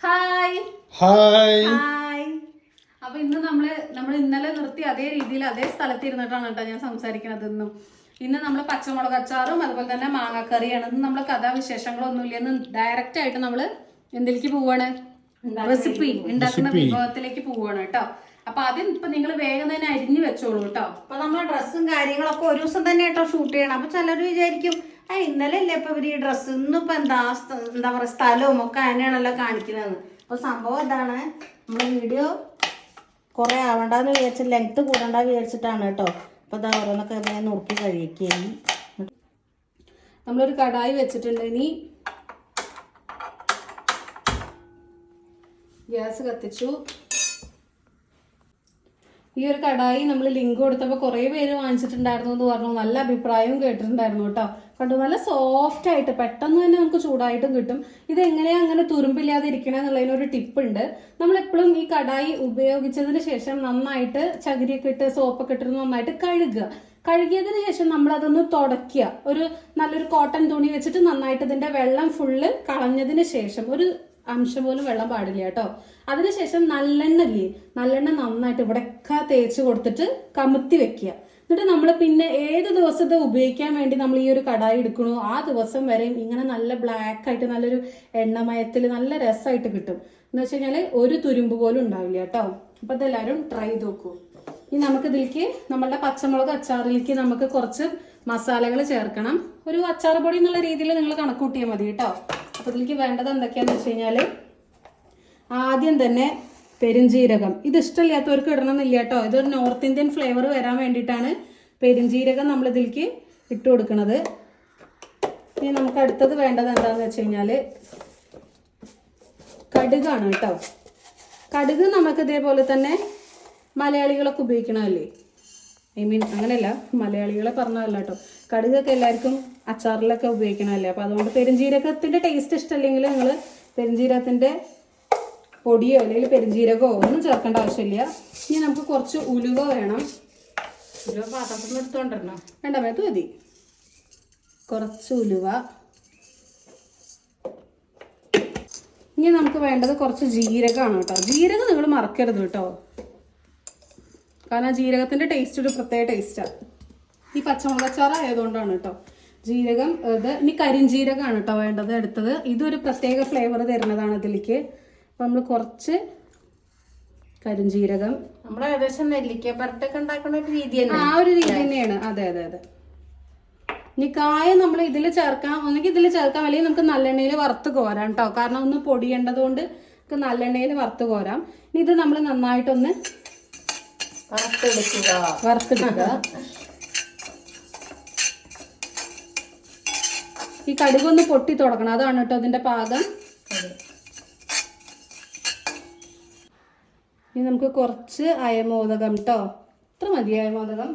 Hi hi hi. അപ്പൊ ഇന്ന് നമ്മൾ ഇന്നലെ നിർത്തി അതേ രീതിയിൽ അതേ സ്ഥലത്ത് ഇരുന്നിട്ടാണ് കേട്ടോ ഞാൻ സംസാരിക്കുന്നത്. ഇന്ന് നമ്മൾ പച്ചമുളക് അച്ചാറും അതുപോലെ തന്നെ മാങ്ങാക്കറിയാണ്. ഇന്ന് നമ്മള് കഥാവിശേഷങ്ങളൊന്നുമില്ല. ഇന്ന് ഡയറക്റ്റ് ആയിട്ട് നമ്മള് എന്തിലേക്ക് പോവാണ്, റെസിപ്പി ഉണ്ടാക്കുന്ന വിഭവത്തിലേക്ക് പോവാണ് കേട്ടോ. അപ്പൊ ആദ്യം ഇപ്പൊ നിങ്ങൾ വേഗം തന്നെ അരിഞ്ഞു വെച്ചോളൂ കേട്ടോ. അപ്പൊ നമ്മളെ ഡ്രസ്സും കാര്യങ്ങളൊക്കെ ഒരു ദിവസം തന്നെ കേട്ടോ ഷൂട്ട് ചെയ്യണം. അപ്പൊ ചിലര് വിചാരിക്കും ഇന്നലെ അല്ലേ ഇപ്പൊ ഇവര് ഈ ഡ്രസ്സ് ഇന്നിപ്പോ എന്താ പറയാ സ്ഥലവും ഒക്കെ അതിനാണല്ലോ കാണിക്കുന്നത്. അപ്പൊ സംഭവം എന്താണ്, നമ്മള് വീഡിയോ കുറെ ആവണ്ടെന്ന് വിചാരിച്ച് ലെങ്ത് കൂടണ്ട വിചാരിച്ചിട്ടാണ് കേട്ടോ. അപ്പൊ ഇതാ ഓരോന്നൊക്കെ നുറുക്കി കഴിക്കുകയും നമ്മളൊരു കടായി വെച്ചിട്ടുണ്ട്. ഇനി ഗ്യാസ് കത്തിച്ചു. ഈ ഒരു കടായി നമ്മൾ ലിങ്ക് കൊടുത്തപ്പോൾ കുറേ പേര് വാങ്ങിച്ചിട്ടുണ്ടായിരുന്നു എന്ന് പറഞ്ഞു. നല്ല അഭിപ്രായവും കേട്ടിട്ടുണ്ടായിരുന്നു കേട്ടോ. കണ്ടു, നല്ല സോഫ്റ്റ് ആയിട്ട് പെട്ടെന്ന് തന്നെ നമുക്ക് ചൂടായിട്ടും കിട്ടും. ഇത് എങ്ങനെയാ അങ്ങനെ തുരുമ്പില്ലാതെ ഇരിക്കണേ എന്നുള്ളതിനൊരു ടിപ്പ് ഉണ്ട്. നമ്മളെപ്പോഴും ഈ കടായി ഉപയോഗിച്ചതിന് ശേഷം നന്നായിട്ട് ചകിരിയൊക്കെ ഇട്ട് സോപ്പൊക്കെ ഇട്ടിട്ട് നന്നായിട്ട് കഴുകിയതിന് ശേഷം നമ്മൾ അതൊന്ന് തുടയ്ക്കുക. ഒരു നല്ലൊരു കോട്ടൺ തുണി വെച്ചിട്ട് നന്നായിട്ട് ഇതിന്റെ വെള്ളം ഫുള്ള് കളഞ്ഞതിന് ശേഷം, ഒരു അംശം പോലും വെള്ളം പാടില്ല കേട്ടോ. അതിനുശേഷം നല്ലെണ്ണ നന്നായിട്ട് ഇവിടെയൊക്കെ തേച്ച് കൊടുത്തിട്ട് കമുത്തി വെക്കുക. എന്നിട്ട് നമ്മൾ പിന്നെ ഏത് ദിവസത്തെ ഉപയോഗിക്കാൻ വേണ്ടി നമ്മൾ ഈ ഒരു കടായി എടുക്കണോ ആ ദിവസം വരെയും ഇങ്ങനെ നല്ല ബ്ലാക്ക് ആയിട്ട് നല്ലൊരു എണ്ണമയത്തിൽ നല്ല രസമായിട്ട് കിട്ടും. എന്ന് വെച്ച് കഴിഞ്ഞാൽ ഒരു തുരുമ്പ് പോലും ഉണ്ടാവില്ല കേട്ടോ. അപ്പൊ ഇതെല്ലാവരും ട്രൈ ചെയ്ത് നോക്കൂ. ഇനി നമുക്ക് ഇതിലേക്ക് നമ്മളുടെ പച്ചമുളക് അച്ചാറിലേക്ക് നമുക്ക് കുറച്ച് മസാലകൾ ചേർക്കണം. ഒരു അച്ചാർ പൊടി എന്നുള്ള രീതിയിൽ നിങ്ങൾ കണക്കൂട്ടിയാൽ മതി കേട്ടോ. അപ്പൊ ഇതിലേക്ക് വേണ്ടത് എന്തൊക്കെയാന്ന് വെച്ച് കഴിഞ്ഞാല്, ആദ്യം തന്നെ പെരുംജീരകം. ഇത് ഇഷ്ടമില്ലാത്തവർക്ക് ഇടണമെന്നില്ല കേട്ടോ. ഇതൊരു നോർത്ത് ഇന്ത്യൻ ഫ്ലേവർ വരാൻ വേണ്ടിയിട്ടാണ് പെരുംജീരകം നമ്മൾ ഇതിലേക്ക് ഇട്ട് കൊടുക്കുന്നത്. ഇനി നമുക്ക് അടുത്തത് വേണ്ടത് എന്താണെന്ന് വെച്ച് കഴിഞ്ഞാല് കടുകാണ് കേട്ടോ. കടുക് നമുക്ക് ഇതേപോലെ തന്നെ മലയാളികളൊക്കെ ഉപയോഗിക്കണമല്ലേ, അങ്ങനെയല്ല, മലയാളികളെ പറഞ്ഞതല്ല കേട്ടോ. കടുകൊക്കെ എല്ലാവർക്കും അച്ചാറിലൊക്കെ ഉപയോഗിക്കണമല്ലേ. അപ്പൊ അതുകൊണ്ട് പെരുംജീരകത്തിന്റെ ടേസ്റ്റ് ഇഷ്ടമല്ലെങ്കിൽ നിങ്ങൾ പെരുംജീരകത്തിന്റെ പൊടിയോ അല്ലെങ്കിൽ പെരുംജീരകമോ ഒന്നും ചേർക്കേണ്ട ആവശ്യമില്ല. ഇനി നമുക്ക് കുറച്ച് ഉലുവ വേണം. ഒരു പാത്രത്തിൽ എടുത്തോണ്ടിരണം, വേണ്ട മേത്ത് മതി. കുറച്ച് ഉലുവ. ഇനി നമുക്ക് വേണ്ടത് കുറച്ച് ജീരകമാണ് കേട്ടോ. ജീരകം നിങ്ങൾ മറക്കരുത് കേട്ടോ, കാരണം ജീരകത്തിന്റെ ടേസ്റ്റ് ഒരു പ്രത്യേക ടേസ്റ്റാണ്. ഈ പച്ചമുളകച്ചാറ ആയതുകൊണ്ടാണ് കേട്ടോ ജീരകം. ഇത് ഇനി കരിഞ്ജീരകമാണ് കേട്ടോ വേണ്ടത് അടുത്തത്. ഇതൊരു പ്രത്യേക ഫ്ലേവർ തരുന്നതാണ് ഇതിലേക്ക്. അപ്പൊ നമ്മൾ കുറച്ച് കരിഞ്ജീരകം, നമ്മൾ ഏകദേശം നെല്ലിക്ക പരട്ടൊക്കെ ഉണ്ടാക്കുന്ന ഒരു രീതി തന്നെ, ആ ഒരു രീതി തന്നെയാണ്. അതെ അതെ അതെ. ഇനി കായ നമ്മൾ ഇതിൽ ചേർക്കാം, ഒന്നെങ്കിൽ ഇതിൽ ചേർക്കാം, അല്ലെങ്കിൽ നമുക്ക് നല്ലെണ്ണയിൽ വറുത്ത് കോരാം കേട്ടോ. കാരണം ഒന്ന് പൊടിയേണ്ടതുകൊണ്ട് നമുക്ക് നല്ലെണ്ണയിൽ വറുത്ത് കോരാം. ഇനി ഇത് നമ്മൾ നന്നായിട്ടൊന്ന് വറുത്തെടുക്കുക. ഈ കടുകൊന്ന് പൊട്ടി തുടങ്ങണം, അതാണ് കേട്ടോ അതിന്റെ പാകം. ഇനി നമുക്ക് കുറച്ച് അയമോദകം കേട്ടോ. ഇത്ര മതി അയമോദകം.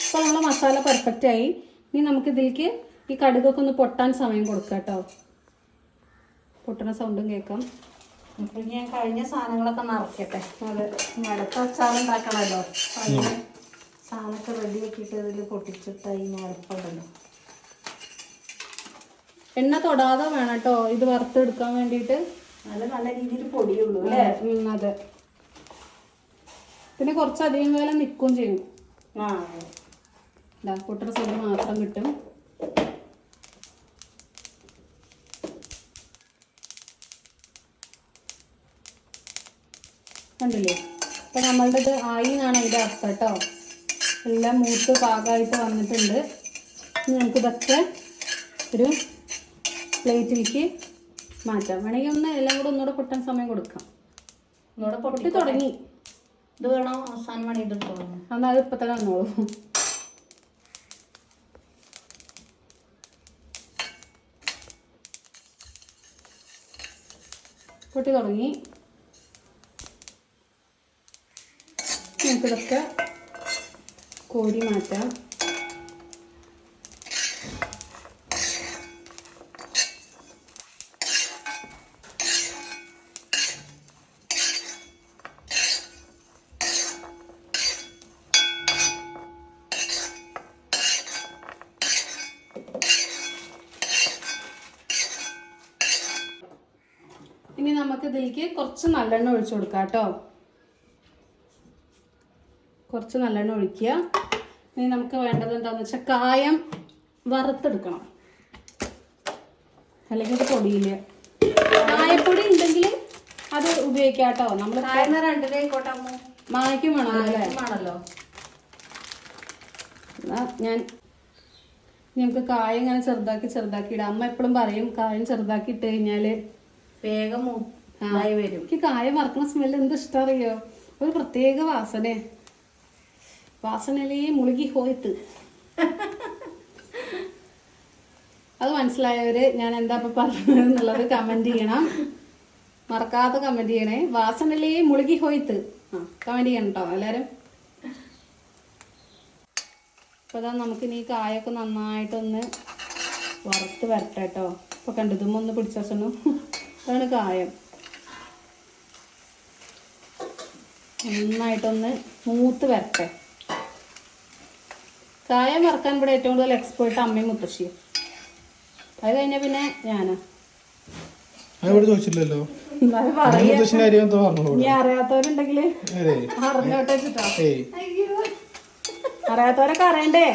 അപ്പൊ നമ്മളെ മസാല പെർഫെക്റ്റ് ആയി. ഇനി നമുക്ക് ഇതിലേക്ക് ഈ കടുകൊക്കെ ഒന്ന് പൊട്ടാൻ സമയം കൊടുക്കാം കേട്ടോ. പൊട്ടണ സൗണ്ടും കേൾക്കാം. അപ്പൊ ഞാൻ കഴിഞ്ഞ സാധനങ്ങളൊക്കെ നിറയ്ക്കട്ടെ. അതെ, അടുത്ത അച്ചാർ ഉണ്ടാക്കണല്ലോ. സാധനമൊക്കെ റെഡി ആക്കിയിട്ട് ഇതിൽ പൊട്ടിച്ചിട്ട് അതിന് എളുപ്പമുണ്ടല്ലോ. എണ്ണ തൊടാതെ വേണം കേട്ടോ ഇത് വറുത്തെടുക്കാൻ വേണ്ടിയിട്ട്. നല്ല രീതിയിൽ പൊടിയുള്ളൂ അല്ലേ? അതെ. പിന്നെ കുറച്ചധികം കാലം നിൽക്കുകയും ചെയ്യും. പൊട്ടണ സൗണ്ട് മാത്രം കിട്ടും. കണ്ടില്ലേ? അപ്പൊ നമ്മളുടെ ഇത് ആയി എന്നാണ് അതിന്റെ അർത്ഥം കേട്ടോ. എല്ലാം മൂത്ത് പാകമായിട്ട് വന്നിട്ടുണ്ട്. ഇനി നമുക്കിതൊക്കെ ഒരു പ്ലേറ്റിലേക്ക് മാറ്റാം. വേണമെങ്കിൽ ഒന്ന് എല്ലാം കൂടെ ഒന്നുകൂടെ പൊട്ടാൻ സമയം കൊടുക്കാം. ഒന്നുകൂടെ പൊട്ടി തുടങ്ങി. ഇത് വേണോ അവസാനം വേണം ഇതെടുത്തോളൂ. എന്നാൽ അത് ഇപ്പം തന്നെ വന്നോളൂ. പൊട്ടി തുടങ്ങി. നമുക്കിതൊക്കെ കോരി മാറ്റാം. ഇനി നമുക്ക് ഇതിലേക്ക് കുറച്ച് നല്ലെണ്ണ ഒഴിച്ചു കൊടുക്കാം കേട്ടോ. കുറച്ച് നല്ലെണ്ണ ഒഴിക്കുക. ഇനി നമുക്ക് വേണ്ടത് എന്താണെന്ന് വെച്ചാൽ കായം വറുത്തെടുക്കണം, അല്ലെങ്കിൽ ഇത് പൊടിയില്ല. കായപ്പൊടി ഉണ്ടെങ്കിൽ അത് ഉപയോഗിക്കാം കേട്ടോ. നമ്മൾ മായ്ക്കും വേണമല്ലോ. ഞാൻ നമുക്ക് കായം ഇങ്ങനെ ചെറുതാക്കി ഇടാം. അമ്മ എപ്പോഴും പറയും കായം ചെറുതാക്കി ഇട്ട് കഴിഞ്ഞാല് വേഗം വരും. എനിക്ക് കായം വറക്കുന്ന സ്മെല്ല് എന്ത് ഇഷ്ടം അറിയോ? ഒരു പ്രത്യേക വാസനയിലേ മുളുകി പോയിട്ട്. അത് മനസ്സിലായവര് ഞാൻ എന്താ ഇപ്പൊ പറഞ്ഞത് എന്നുള്ളത് കമന്റ് ചെയ്യണം, മറക്കാതെ കമന്റ് ചെയ്യണേ. വാസനയിലേ മുളുകി പോയിട്ട് കമന്റ് ചെയ്യണം കേട്ടോ എല്ലാരും. അപ്പൊ അതാ നമുക്കിനി ഈ കായൊക്കെ നന്നായിട്ടൊന്ന് വറുത്ത് വരട്ടെ കേട്ടോ. ഇപ്പൊ കണ്ടതും ഒന്ന് പിടിച്ചു. അതാണ് കായം. നന്നായിട്ടൊന്ന് മൂത്ത് വരട്ടെ. കായം വറക്കാൻ ഇവിടെ ഏറ്റവും കൂടുതൽ എക്സ്പേർട്ട് അമ്മയും മുത്തശ്ശിയും. അത് കഴിഞ്ഞ പിന്നെ ഞാനാ. ചോദിച്ചില്ലല്ലോ. ഇനി അറിയാത്തവരുണ്ടെങ്കിൽ അറിഞ്ഞോട്ടെ വെച്ചിട്ടോ. അറിയാത്തവരൊക്കെ അറിയണ്ടേ?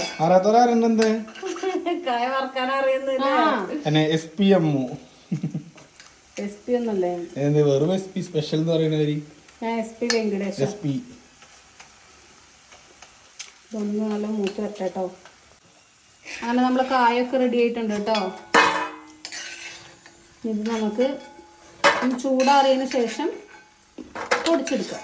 കായ വറക്കാൻ അറിയുന്നില്ല. SP ഒന്നല്ലേ, വെറും SP സ്പെഷ്യൽ എന്ന് പറയുന്നവര്. ഞാൻ SP വെങ്കടേഷ്. ഇതൊന്ന് നല്ല മൂത്ത് വരട്ടെ കേട്ടോ. അങ്ങനെ നമ്മൾ കായൊക്കെ റെഡി ആയിട്ടുണ്ട് കേട്ടോ. ഇത് നമുക്ക് ചൂടാറിയതിന് ശേഷം പൊടിച്ചെടുക്കാം.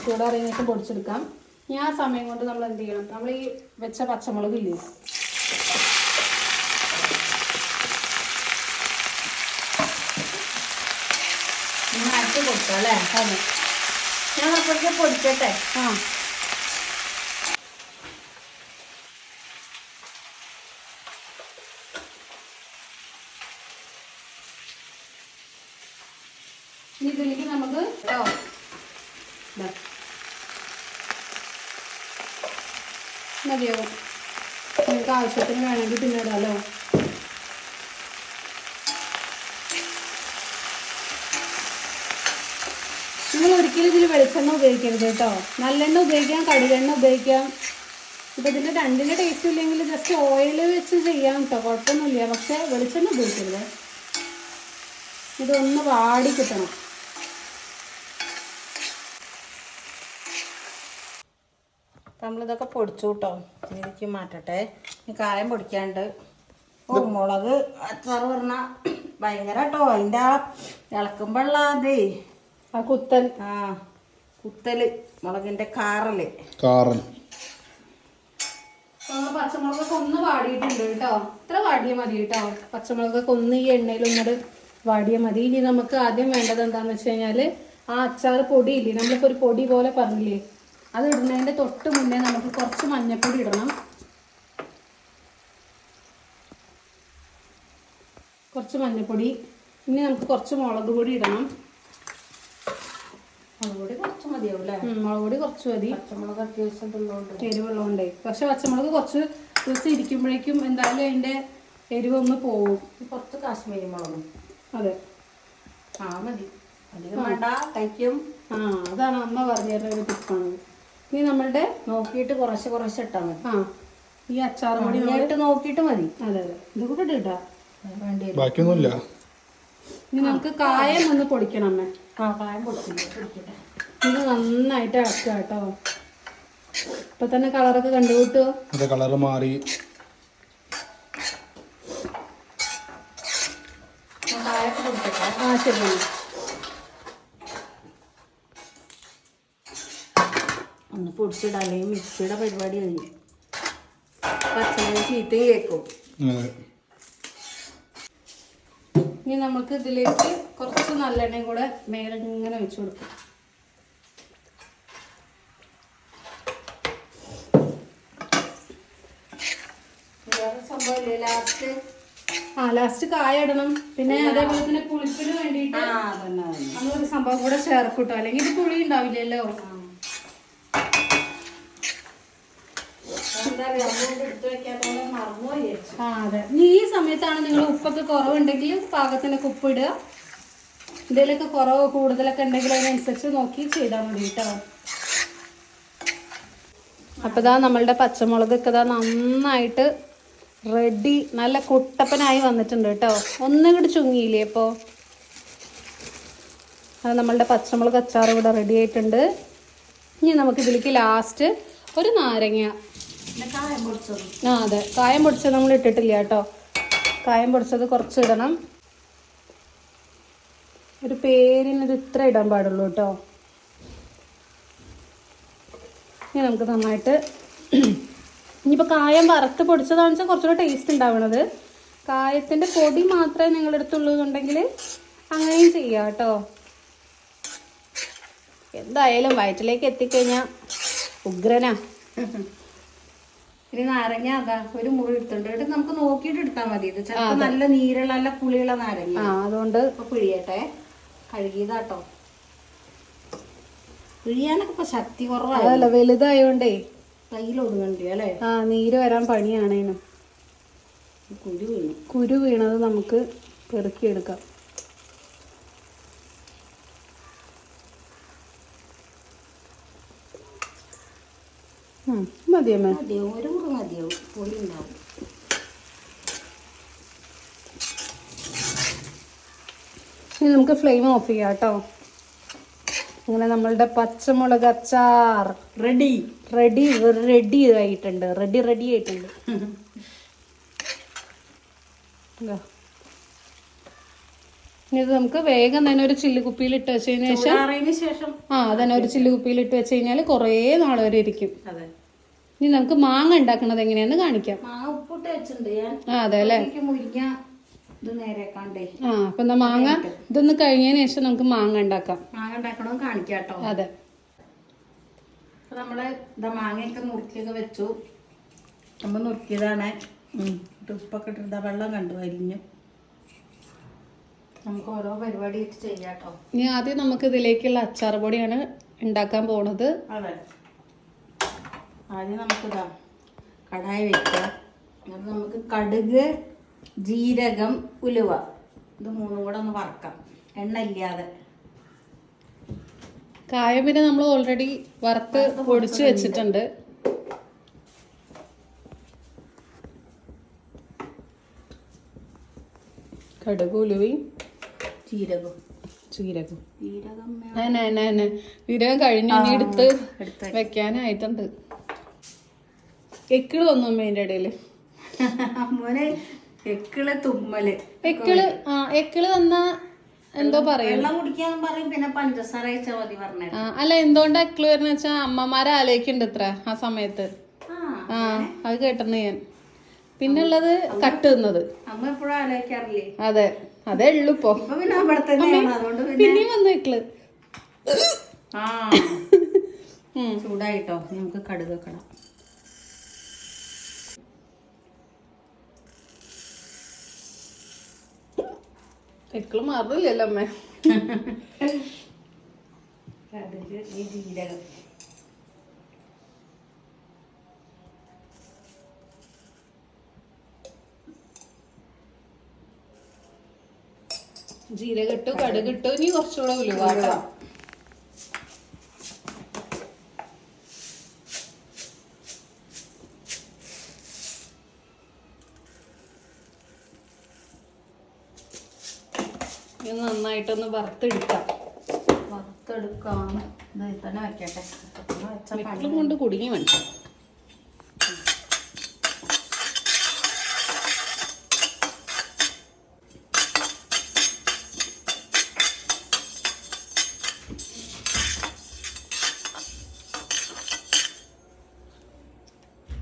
ചൂടാറിയതിന് ശേഷം പൊടിച്ചെടുക്കാം. ഇനി ആ സമയം കൊണ്ട് നമ്മൾ എന്ത് ചെയ്യണം? നമ്മൾ ഈ വെച്ച പച്ചമുളക് ഇല്ലേ, കൊടുക്കാം അല്ലേ? അതെ, ഞാൻ അപ്പോഴേക്കും പൊടിക്കട്ടെ. ഇതിലേക്ക് നമുക്ക് മതിയാവും. നിങ്ങൾക്ക് ആവശ്യത്തിന് വേണമെങ്കിൽ പിന്നെ ഇടാലോ. നിങ്ങൾ ഒരിക്കലും ഇതിൽ വെളിച്ചെണ്ണ ഉപയോഗിക്കരുത് കേട്ടോ. നല്ലെണ്ണ ഉപയോഗിക്കാം, കടുകെണ്ണ ഉപയോഗിക്കാം. ഇപ്പം ഇതിൻ്റെ രണ്ടിൻ്റെ ടേസ്റ്റ് ഇല്ലെങ്കിൽ ജസ്റ്റ് ഓയിൽ വെച്ച് ചെയ്യാം കേട്ടോ, കുഴപ്പമൊന്നുമില്ല. പക്ഷെ വെളിച്ചെണ്ണ ഉപയോഗിക്കരുത്. ഇതൊന്ന് വാടി കിട്ടണം. നമ്മളിതൊക്കെ പൊടിച്ചു കേട്ടോ. ഇതിലേക്ക് മാറ്റട്ടെ. ഈ കായം പൊടിക്കാണ്ട്. മുളക് അച്ചാറ് പറഞ്ഞാൽ ഭയങ്കര കേട്ടോ. അതിൻ്റെ ആ ഇളക്കുമ്പോഴുള്ള അതേ ആ കുത്തൽ, കുത്തല്, മുളകിന്റെ കാറല്. പച്ചമുളകൊക്കെ ഒന്ന് വാടിയിട്ടുണ്ട് കേട്ടോ. ഇത്ര വാടിയ മതി കേട്ടോ. പച്ചമുളകൊക്കെ ഒന്ന് ഈ എണ്ണയിൽ ഒന്നത് വാടിയ മതി. ഇനി നമുക്ക് ആദ്യം വേണ്ടത് എന്താന്ന് വെച്ച് കഴിഞ്ഞാല് ആ അച്ചാർ പൊടിയില്ലേ, നമ്മളിപ്പോ ഒരു പൊടി പോലെ പറഞ്ഞില്ലേ, അത് ഇടുന്നതിന്റെ തൊട്ട് മുന്നേ നമുക്ക് കുറച്ച് മഞ്ഞപ്പൊടി ഇടണം. കുറച്ച് മഞ്ഞപ്പൊടി. ഇനി നമുക്ക് കുറച്ച് മുളക് പൊടി ഇടണം. മുളക് പൊടി കുറച്ച് മതിയാവും അല്ലേ? മുളക് പൊടി കുറച്ച് മതി. പച്ചമുളക് അത്യാവശ്യം എരിവുള്ളതുകൊണ്ടേ. പക്ഷെ പച്ചമുളക് കുറച്ച് ദിവസം ഇരിക്കുമ്പോഴേക്കും എന്തായാലും അതിന്റെ എരിവ് ഒന്ന് പോവും. കുറച്ച് കാശ്മീരി മുളകും. അതെ, മതി. അധികം വേണ്ട, കഴിക്കും. അതാണ് അമ്മ പറഞ്ഞ ഒരു ടിപ്പാണ്. ഇനി നമ്മളുടെ നോക്കിയിട്ട് കുറച്ച് ഇട്ടാൽ മതി. ഈ അച്ചാർ പൊടി നോക്കിയിട്ട് മതി. അതെ, ഇത് കൂടെ ഇട്ടാ ബാക്കിയൊന്നുമില്ല. ഇനി നമുക്ക് കായം ഒന്ന് പൊടിക്കണം അമ്മ. കായം പൊടിക്കട്ടെ. ഇത് നന്നായിട്ട് ഇളക്കുക കേട്ടോ. ഇപ്പൊ തന്നെ കളറൊക്കെ കണ്ടുകൂട്ടോ. കളറ് മാറി. ശരി. ഒന്ന് പൊടിച്ചിടാം, അല്ലെങ്കിൽ മിക്സിയുടെ പരിപാടി കഴിഞ്ഞു. പച്ചമുളക് ചീത്തയും കേൾക്കും. ഇനി നമുക്ക് ഇതിലേക്ക് കുറച്ച് നല്ലെണ്ണയും കൂടെ മേലെ ഇങ്ങനെ വെച്ച് കൊടുക്കും. സംഭവമില്ലേ ലാസ്റ്റ്? ലാസ്റ്റ് കായ ഇടണം. പിന്നെ അതേപോലെ തന്നെ പുളിപ്പിന് വേണ്ടിയിട്ട് നമ്മളൊരു സംഭവം കൂടെ ചേർക്കും കേട്ടോ, അല്ലെങ്കിൽ ഇത് പുളി ഉണ്ടാവില്ലല്ലോ. എന്താ അറിയാം അമ്മ എടുത്ത് വെക്കാത്തോടെ മറന്നുപോയി. ആ അതെ. ഇനി ഈ സമയത്താണ് നിങ്ങൾ ഉപ്പൊക്കെ കുറവുണ്ടെങ്കിൽ പാകത്തിനൊക്കെ ഉപ്പിടുക. എന്തെങ്കിലുമൊക്കെ കുറവ് കൂടുതലൊക്കെ ഉണ്ടെങ്കിൽ അതിനനുസരിച്ച് നോക്കി ചെയ്താൽ മതി കേട്ടോ. അപ്പോൾ ഇതാ നമ്മളുടെ പച്ചമുളകൊക്കെ ഇതാ നന്നായിട്ട് റെഡി, നല്ല കുട്ടപ്പനായി വന്നിട്ടുണ്ട് കേട്ടോ. ഒന്നും കൂടി ചുങ്ങിയില്ലേ ഇപ്പോൾ. അത് നമ്മളുടെ പച്ചമുളക് അച്ചാർ ഇവിടെ റെഡി ആയിട്ടുണ്ട്. ഇനി നമുക്കിതിലേക്ക് ലാസ്റ്റ് ഒരു നാരങ്ങ. കായം പൊടിച്ചത്. ആ അതെ, കായം പൊടിച്ചത് നമ്മൾ ഇട്ടിട്ടില്ല കേട്ടോ. കായം പൊടിച്ചത് കുറച്ച് ഇടണം. ഒരു പേരിനൊരു ഇത്ര ഇടാൻ പാടുള്ളൂ കേട്ടോ. ഇനി നമുക്ക് നന്നായിട്ട് ഇനിയിപ്പോൾ കായം വറുത്ത് പൊടിച്ചതാണെന്ന് വെച്ചാൽ കുറച്ചുകൂടെ ടേസ്റ്റ് ഉണ്ടാവണത്. കായത്തിൻ്റെ പൊടി മാത്രമേ നിങ്ങളുടെ അടുത്തുള്ളൂ എന്നുണ്ടെങ്കിൽ അങ്ങനെയും ചെയ്യാം കേട്ടോ. എന്തായാലും വയറ്റിലേക്ക് എത്തിക്കഴിഞ്ഞാൽ ഉഗ്രനാ. ഇനി നാരങ്ങ അതാ ഒരു മുറി എടുത്തിട്ടുണ്ട്. എന്നിട്ട് നമുക്ക് നോക്കിയിട്ട് എടുത്താൽ മതി. ഇത് ചിലപ്പോൾ നല്ല നീരുള്ള നല്ല പുളിയുള്ള നാരങ്ങ. അതുകൊണ്ട് ഇപ്പൊ പിഴിയട്ടെ. കഴുകിയതാട്ടോ. പിഴിയാനൊക്കെ ഇപ്പൊ ശക്തി കുറവാണ്. അതല്ല, വലുതായോണ്ടേ കയ്യിൽ ഒതുങ്ങണ്ടി അല്ലേ. നീര് വരാൻ പണിയാണേനും. കുരു വീണത് നമുക്ക് പെറുക്കിയെടുക്കാം. മതിയമ്മേ, മതിയാവും. ഒരു മുറി മതിയാവും. പൊടി ഉണ്ടാവും. ഇനി നമുക്ക് ഫ്ലെയിം ഓഫ് ചെയ്യാം കേട്ടോ. അങ്ങനെ നമ്മളുടെ പച്ചമുളക് അച്ചാർ റെഡി റെഡി റെഡി ആയിട്ടുണ്ട്. റെഡി ആയിട്ടുണ്ട്. ഇനി ഇത് നമുക്ക് വേഗം തന്നെ ഒരു ചില്ലുകുപ്പിയിൽ ഇട്ട് വെച്ചതിന് ശേഷം അതന്നെ ഒരു ചില്ലുകുപ്പിയിൽ ഇട്ട് വെച്ച് കഴിഞ്ഞാൽ കുറേ നാൾ വരെ ഇരിക്കും. അതെ. ഇനി നമുക്ക് മാങ്ങ ഉണ്ടാക്കണത് എങ്ങനെയാന്ന് കാണിക്കാം. മാങ്ങ ഉപ്പിട്ട് വെച്ചിട്ടുണ്ട് ഞാൻ. അതെ അല്ലേ. മുരിങ്ങ ഇത് നേരെക്കാണ്ടേ. അപ്പൊ എന്നാ മാങ്ങ ഇതൊന്ന് കഴിഞ്ഞതിന് ശേഷം നമുക്ക് മാങ്ങ ഉണ്ടാക്കാം. മാങ്ങ ഉണ്ടാക്കണോ കാണിക്കാട്ടോ. അതെ. അപ്പൊ നമ്മള് മാങ്ങയൊക്കെ നുറുക്കിയൊക്കെ വെച്ചു. നമ്മൾ നുറുക്കിയതാണ്. ഉപ്പൊക്കെ ഇട്ടിട്ട് വെള്ളം കണ്ടു അരിഞ്ഞു. നമുക്ക് ഓരോ പരിപാടി ചെയ്യാട്ടോ. ഇനി ആദ്യം നമുക്ക് ഇതിലേക്കുള്ള അച്ചാർ പൊടിയാണ് ഉണ്ടാക്കാൻ പോണത്. അതെ. ആദ്യം നമുക്കിതാ കടായി വെക്കാം. എന്നിട്ട് നമുക്ക് കടുക്, ജീരകം, ഉലുവ ഇത് മൂന്നും കൂടെ ഒന്ന് വറക്കാം, എണ്ണ ഇല്ലാതെ. കായം പിന്നെ നമ്മൾ ഓൾറെഡി വറുത്ത് പൊടിച്ച് വെച്ചിട്ടുണ്ട്. കടുക്, ഉലുവയും ജീരകം ജീരകം കഴിഞ്ഞു. ഇനി എടുത്ത് വെക്കാനായിട്ടുണ്ട്. എക്കിള് വന്നു അതിന്റെ ഇടയില്. മോനെ എക്കിള് തുമ്മല്. എക്കിള് വന്ന എന്തോ പറയും, വെള്ളം കുടിക്കാൻ പറയും. പിന്നെ പഞ്ചസാര കഴിച്ചാൽ മതി പറഞ്ഞ. അല്ല, എന്തുകൊണ്ട് എക്കിള് വരുന്ന വെച്ചാ അമ്മമാരെ ആലോചിക്കുന്നുണ്ട് ഇത്ര ആ സമയത്ത്. അത് കേട്ടിട്ടുണ്ട് ഞാൻ. പിന്നുള്ളത് കട്ട് തിന്നത് അമ്മ എപ്പോഴും ആലോചിക്കാറില്ലേ. അതെ, അതേ ഉള്ളു ഇപ്പൊ. പിന്നെ അവിടെ തന്നെയാണ്. അതുകൊണ്ട് പിന്നെയും വന്നു എക്കിള്. ചൂടായിട്ടോ. നമുക്ക് കടുക് വെക്കണം. എക്കിള് മാറില്ലല്ലോ അമ്മേ. കടുക്, ഈ ജീരകം. ജീരകട്ടു, കടുകിട്ടു. ഇനി കുറച്ചുകൂടെ ഉലുവാട്ടോ. ഇത് നന്നായിട്ടൊന്ന് വറുത്തെടുക്കാം. വറുത്തെടുക്കാണ്. ഇത് തന്നെ വെക്കട്ടെ. വെള്ളം കൊണ്ട് കുടുങ്ങി വേണ്ട.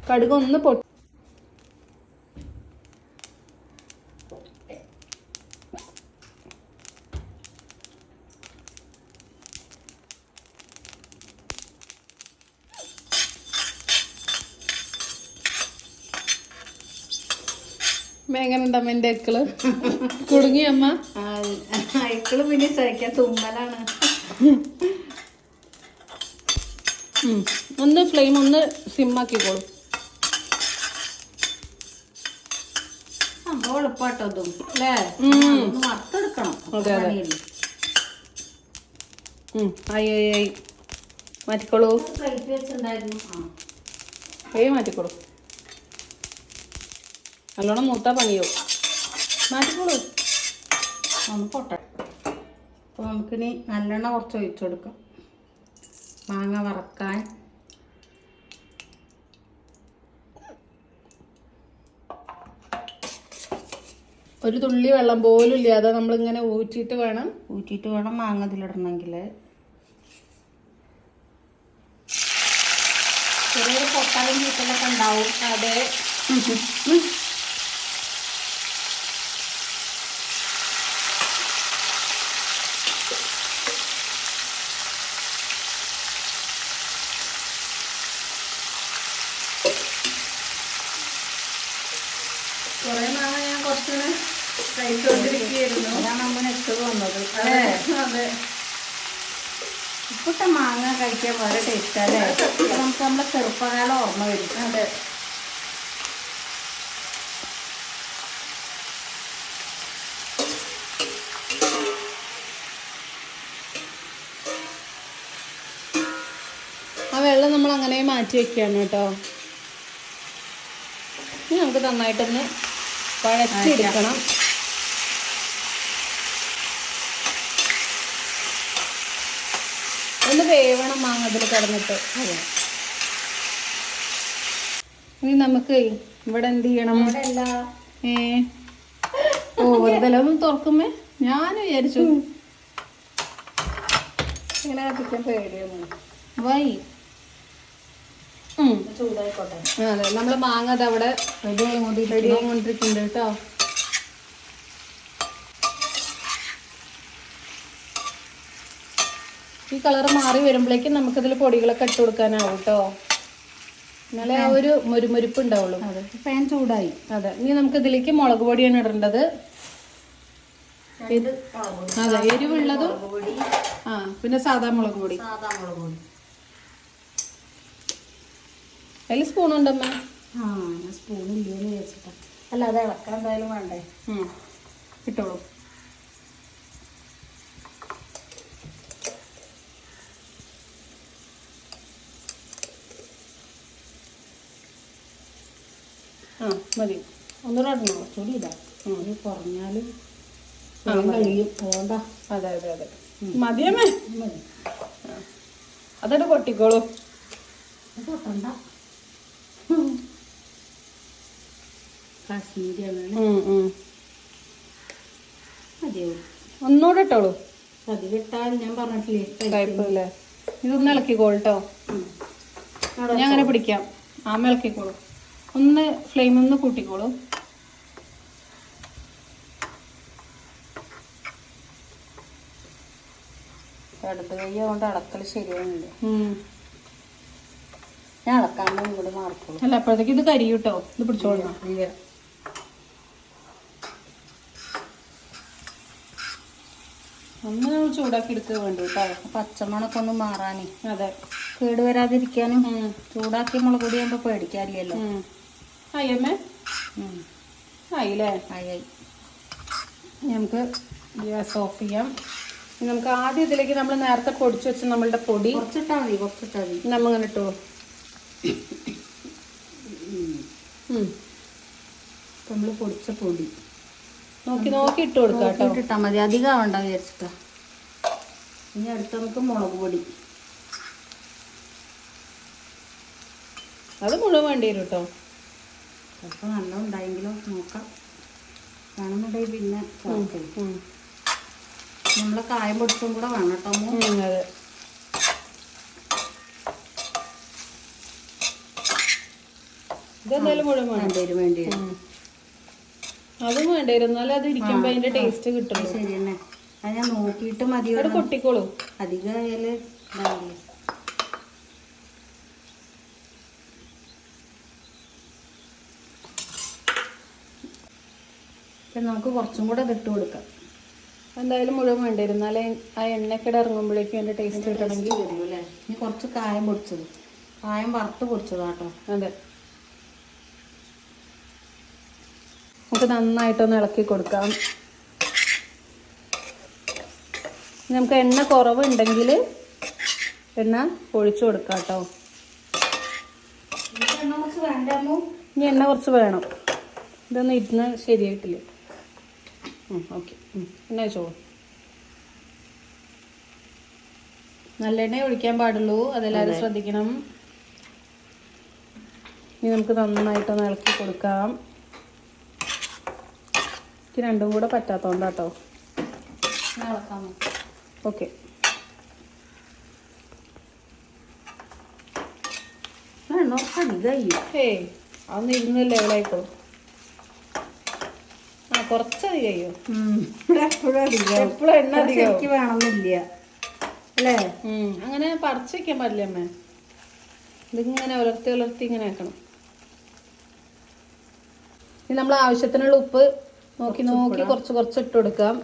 കടുക് ഒന്ന് പൊട്ടി എങ്ങനെയുണ്ടമ്മ എന്റെ എക്കിള്? കുടുങ്ങി അമ്മ. എക്കിള് പിന്നെ സഹിക്കാൻ തുമ്മലാണ്. ഒന്ന് ഫ്ലെയിം ഒന്ന് സിമ്മാക്കിക്കോളൂ. എളുപ്പാട്ടോ ഇതും അല്ലേ ഒന്ന് വറുത്തെടുക്കണം. അതെ, അതെ. പണിയില്ല. ആയി മാറ്റിക്കോളൂ. പ്ലേറ്റ് വെച്ചിട്ടുണ്ടായിരുന്നു. മാറ്റിക്കോളൂ. നല്ലോണം മൂത്താ പണിയോ. മാറ്റിക്കോളൂ. ഒന്ന് പൊട്ടെ. അപ്പോൾ നമുക്കിനി നല്ലെണ്ണ കുറച്ച് ഒഴിച്ചു കൊടുക്കാം മാങ്ങ വറക്കാൻ. ഒരു തുള്ളി വെള്ളം പോലും ഇല്ലാതെ നമ്മളിങ്ങനെ ഊറ്റിയിട്ട് വേണം മാങ്ങ ഇതിലിടണമെങ്കിൽ. ചെറിയൊരു പൊട്ടാലും ചീറ്റലൊക്കെ ഉണ്ടാവും. അതെ. കുറെ മാങ്ങ ഞാൻ കുറച്ചിങ്ങനെ കഴിച്ചുകൊണ്ടിരിക്കുകയായിരുന്നു. അതാണ് നമ്മൾ നെക്സ്റ്റ് വന്നത്. അതെ. ഇപ്പോഴത്തെ മാങ്ങ കഴിക്കാൻ വളരെ ടേസ്റ്റ് അല്ലേ. നമുക്ക് നമ്മളെ ചെറുപ്പകാലം ഓർമ്മ വരും. അതെ. ആ വെള്ളം നമ്മൾ അങ്ങനെ മാറ്റി വെക്കുകയാണ് കേട്ടോ. ഇനി നമുക്ക് നന്നായിട്ടൊന്ന് വഴച്ചെടുക്കണം. ഒന്ന് വേവണം മാങ്ങ അതിൽ കിടന്നിട്ട്. ഇനി നമുക്ക് ഇവിടെ എന്ത് ചെയ്യണം? വെറുതെ ഒന്ന് തുറക്കുമ്പേ ഞാൻ വിചാരിച്ചു ഇങ്ങനെ കത്തിക്കാൻ പേടിയൊന്നും. വൈ ചൂടായിക്കോട്ടെ. അതെ, നമ്മള് മാങ്ങ അത് അവിടെ റെഡി ആയിക്കൊണ്ടിരിക്കുന്നുണ്ട് കേട്ടോ. ഈ കളർ മാറി വരുമ്പോഴേക്കും നമുക്കിതിൽ പൊടികളൊക്കെ ഇട്ട് കൊടുക്കാനാവും കേട്ടോ. എന്നാലേ ആ ഒരു മുരുമുരിപ്പ് ഉണ്ടാവുള്ളൂ. അതെ, പാൻ ചൂടായി. അതെ, ഇനി നമുക്ക് ഇതിലേക്ക് മുളക് പൊടിയാണ് ഇടേണ്ടത്. അതെ, എരിവുള്ളതും പിന്നെ സാധാ മുളക് പൊടി. അതിൽ സ്പൂൺ ഉണ്ടമ്മ. ഞാൻ സ്പൂണില്ലേന്ന് വിചാരിച്ചിട്ടാ. അല്ല, അത് ഇളക്കാൻ എന്തായാലും വേണ്ടേ. ഇട്ടോളൂ. മതി. ഒന്നുകൂടെ ഇടണോ? കുറച്ചുകൂടി ഇതാ. കുറഞ്ഞാലും കഴിയും. അതുകൊണ്ടാ. അതെ അതെ അതെ, മതിയമ്മേ. മതി. അതോട് പൊട്ടിക്കോളൂ. പൊട്ടണ്ട. കാശ്മീരിയാണ്. മതിയോ? ഒന്നുകൂടെ ഇട്ടോളൂ. അതിലിട്ടാൽ ഞാൻ പറഞ്ഞിട്ടില്ലേ കഴിപ്പില്ലേ. ഇതൊന്ന് ഇളക്കിക്കോളൂ. ഞാൻ അങ്ങനെ പിടിക്കാം. ആമ ഇളക്കിക്കോളൂ. ഒന്ന് ഫ്ലെയിം ഒന്ന് കൂട്ടിക്കോളൂ. ഇടത് കൈ കൊണ്ട് അളക്കൽ ശരിയാവുന്നില്ല. ഞാൻ അളക്കാണ്ട് ഇങ്ങോട്ട് മാറിക്കോളൂ. അല്ല, അപ്പോഴത്തേക്ക് ഇത് കരിയൂട്ടോ. ഇത് പിടിച്ചോളണം. ഒന്ന് ചൂടാക്കി എടുക്കുക വേണ്ടു കേട്ടോ. പച്ചമണൊക്കെ ഒന്ന് മാറാനേ. അതെ, കേട് വരാതിരിക്കാനും. ചൂടാക്കിയ മുളക് പൊടി ആകുമ്പോൾ പേടിക്കാറില്ലല്ലോ. അയ്യമ്മേ ആയില്ലേ? ആയി. നമുക്ക് ഗ്യാസ് ഓഫ് ചെയ്യാം. നമുക്ക് ആദ്യം ഇതിലേക്ക് നമ്മൾ നേരത്തെ പൊടിച്ചു വെച്ച നമ്മളുടെ പൊടി കുറച്ചിട്ടാ മതി. നമ്മങ്ങനെ ഇട്ടു. നമ്മൾ പൊടിച്ച പൊടി നോക്കി ഇട്ട് കൊടുക്കാം കേട്ടോ. ഇട്ടാ മതി, അധികം ആവണ്ട വിചാരിച്ചിട്ടാ. ഇനി അടുത്ത് നമുക്ക് മുളക് പൊടി. അത് മുഴുവൻ വേണ്ടി വരും കേട്ടോ. ചിലപ്പോൾ നല്ല ഉണ്ടായെങ്കിലും നോക്കാം. വേണമെന്നുണ്ടെങ്കിൽ പിന്നെ നമ്മളെ കായം പൊടിച്ചും കൂടെ വേണം കേട്ടോ. അതെ, ഇതെന്തായാലും മുഴുവൻ വേണ്ടി അതും വേണ്ടി വരും. എന്നാലും അത് ഇരിക്കുമ്പോ അതിന്റെ ടേസ്റ്റ് കിട്ടുള്ളൂ. ശരി തന്നെ. അത് ഞാൻ നോക്കിയിട്ട് മതി. അവിടെ പൊട്ടിക്കോളൂ. അധികം ആയാല് ഇതാവില്ല. നമുക്ക് കുറച്ചും കൂടെ ഇതിട്ട് കൊടുക്കാം. എന്തായാലും മുഴുവൻ വേണ്ടി വരും. എന്നാലേ ആ എണ്ണക്കട ഇറങ്ങുമ്പോഴേക്കും അതിന്റെ ടേസ്റ്റ് കിട്ടണമെങ്കിൽ വരും അല്ലേ. ഇനി കുറച്ച് കായം പൊടിച്ചത്, കായം വറുത്ത് പൊടിച്ചതാട്ടോ. അതെ, നമുക്ക് നന്നായിട്ടൊന്ന് ഇളക്കി കൊടുക്കാം. നമുക്ക് എണ്ണ കുറവുണ്ടെങ്കിൽ എണ്ണ ഒഴിച്ചു കൊടുക്കാം കേട്ടോ. എണ്ണ കുറച്ച് വേണ്ടാമോ? ഇനി എണ്ണ കുറച്ച് വേണം. ഇതൊന്നും ഇരുന്ന് ശരിയായിട്ടില്ല. ഓക്കെ, എണ്ണ വെച്ചോളൂ. നല്ലെണ്ണ ഒഴിക്കാൻ പാടുള്ളൂ, അതെല്ലാവരും ശ്രദ്ധിക്കണം. ഇനി നമുക്ക് നന്നായിട്ടൊന്ന് ഇളക്കി കൊടുക്കാം. എനിക്ക് രണ്ടും കൂടെ പറ്റാത്തോണ്ടാട്ടോ. ഇളക്കാമോ? ഓക്കെ, എണ്ണ കുറച്ച് അധികമായി. ഏയ് അതൊന്നും ഇരുന്ന് ലെവലായിക്കോ. കുറച്ചധികം കഴിയോ? ഇവിടെ എപ്പോഴും അധികം, എപ്പോഴും എണ്ണ അധികം എനിക്ക് വേണമെന്നില്ല അല്ലേ? അങ്ങനെ പറിച്ച് വെക്കാൻ പാടില്ല അമ്മേ. ഇതിങ്ങനെ ഉലർത്തി ഉലർത്തി ഇങ്ങനെ ആക്കണം. ഇനി നമ്മൾ ആവശ്യത്തിനുള്ള ഉപ്പ് നോക്കി നോക്കി കുറച്ച് കുറച്ച് ഇട്ട് കൊടുക്കാം.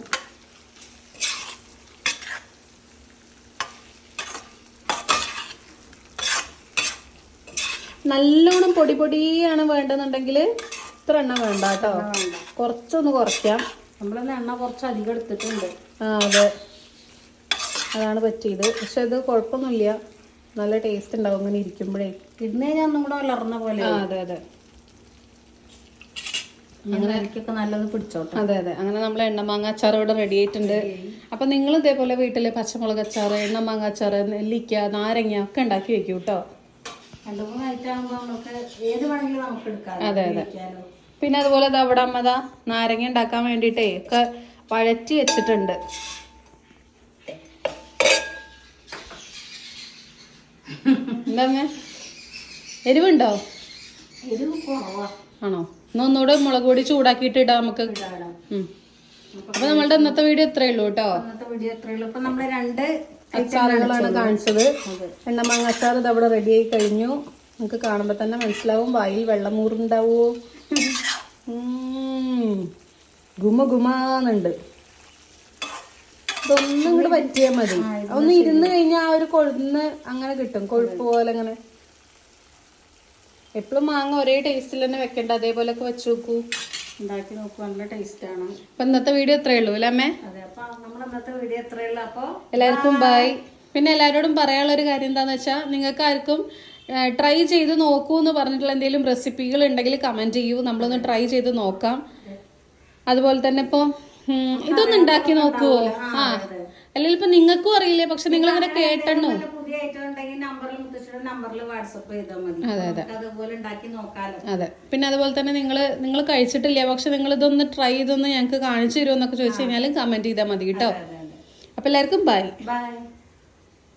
നല്ലോണം പൊടി പൊടിയാണ് വേണ്ടെന്നുണ്ടെങ്കിൽ ഇത്ര എണ്ണ വേണ്ട കേട്ടോ. കുറച്ചൊന്ന് കുറയ്ക്കാം. നമ്മളെന്ന് എണ്ണ കുറച്ച് അധികം എടുത്തിട്ടുണ്ട്. അതെ, അതാണ് പറ്റിയത്. പക്ഷെ ഇത് കുഴപ്പമൊന്നുമില്ല, നല്ല ടേസ്റ്റ് ഉണ്ടാവും ഇങ്ങനെ ഇരിക്കുമ്പോഴേ. ഇന്ന് കഴിഞ്ഞാൽ ഒന്നും കൂടെ വളർന്ന പോലെ. അതെ അതെ, അങ്ങനെ ഇടയ്ക്കൊക്കെ നല്ലത് പിടിച്ചോട്ടെ. അതെ അതെ. അങ്ങനെ നമ്മൾ എണ്ണമാങ്ങ അച്ചാർ ഇവിടെ റെഡി ആയിട്ടുണ്ട്. അപ്പൊ നിങ്ങൾ ഇതേപോലെ വീട്ടില് പച്ചമുളക് അച്ചാർ, എണ്ണമാങ്ങ അച്ചാർ, നെല്ലിക്ക, നാരങ്ങ ഒക്കെ ഉണ്ടാക്കി വെക്കൂ കേട്ടോ. 2-3 ഐറ്റം ആകുമ്പോൾ നമുക്ക് ഏത് വേണമെങ്കിലും നമുക്ക് എടുക്കാം. അതെ അതെ. പിന്നെ അതുപോലെ അവിടെ അമ്മ നാരങ്ങ ഉണ്ടാക്കാൻ വേണ്ടിയിട്ടേ ഒക്കെ വഴറ്റി വെച്ചിട്ടുണ്ട്. എന്താ എരിവുണ്ടോ? എരിവ് കുറവാ. ആണോ? ഒന്നുകൂടെ മുളക് പൊടി ചൂടാക്കിയിട്ട് ഇടാം നമുക്ക്. അപ്പൊ നമ്മളുടെ ഇന്നത്തെ വീഡിയോ ഇത്രയേ ഉള്ളൂ കേട്ടോ. ഇന്നത്തെ വീഡിയോ ഇത്രയേ ഉള്ളൂ. ഇപ്പൊ നമ്മള് 2 അച്ചാറുകളാണ് കാണിച്ചത്. എണ്ണമാങ്ങ അച്ചാർ ഇത് അവിടെ റെഡി ആയി കഴിഞ്ഞു. നമുക്ക് കാണുമ്പോ തന്നെ മനസ്സിലാവും വായിൽ വെള്ളമൂറുണ്ടാവോ. ഗുമ ഗുമാന്നുണ്ട്. ഇതൊന്നും കൂടെ പറ്റിയാൽ മതി. ഒന്ന് ഇരുന്ന് കഴിഞ്ഞാൽ ആ ഒരു കൊഴുന്ന് അങ്ങനെ കിട്ടും, കൊഴുപ്പ് പോലെ. അങ്ങനെ എപ്പോഴും മാങ്ങ ഒരേ ടേസ്റ്റിൽ തന്നെ വെക്കണ്ട, അതേപോലെയൊക്കെ വെച്ച് നോക്കൂ, ഉണ്ടാക്കി നോക്കൂ. നല്ല ടേസ്റ്റ് ആണ്. അപ്പൊ ഇന്നത്തെ വീഡിയോ ഇത്രയേ ഉള്ളൂ അല്ലേ അമ്മേ? അതെ, അപ്പൊ നമ്മുടെ ഇന്നത്തെ വീഡിയോ ഇത്രയേ ഉള്ളൂ. അപ്പൊ എല്ലാവർക്കും ബൈ. പിന്നെ എല്ലാവരോടും പറയാനുള്ള ഒരു കാര്യം എന്താന്ന് വെച്ചാൽ, നിങ്ങൾക്ക് ആർക്കും ട്രൈ ചെയ്ത് നോക്കൂ എന്ന് പറഞ്ഞിട്ടുള്ള എന്തെങ്കിലും റെസിപ്പികൾ ഉണ്ടെങ്കിൽ കമന്റ് ചെയ്യൂ, നമ്മളൊന്ന് ട്രൈ ചെയ്ത് നോക്കാം. അതുപോലെ തന്നെ ഇപ്പൊ ഇതൊന്ന് ഉണ്ടാക്കി നോക്കുവോ? അല്ലെങ്കിൽ ഇപ്പൊ നിങ്ങൾക്കും അറിയില്ലേ, പക്ഷെ നിങ്ങൾ ഇങ്ങനെ കേട്ടണോ? പുതിയ ഐറ്റം ഉണ്ടെങ്കിൽ നമ്പറിൽ വാട്സപ്പ് ചെയ്താൽ മതി. അതുപോലെ ഉണ്ടാക്കി നോക്കാലോ. അതെ. പിന്നെ അതുപോലെ തന്നെ നിങ്ങൾ കഴിച്ചിട്ടില്ല, പക്ഷെ നിങ്ങൾ ഇതൊന്ന് ട്രൈ ചെയ്തൊന്ന് ഞങ്ങൾക്ക് കാണിച്ചു തരുമോ എന്നൊക്കെ ചോദിച്ചു കഴിഞ്ഞാൽ കമന്റ് ചെയ്താൽ മതി കേട്ടോ. അപ്പൊ എല്ലാവർക്കും ബൈ. ബൈ.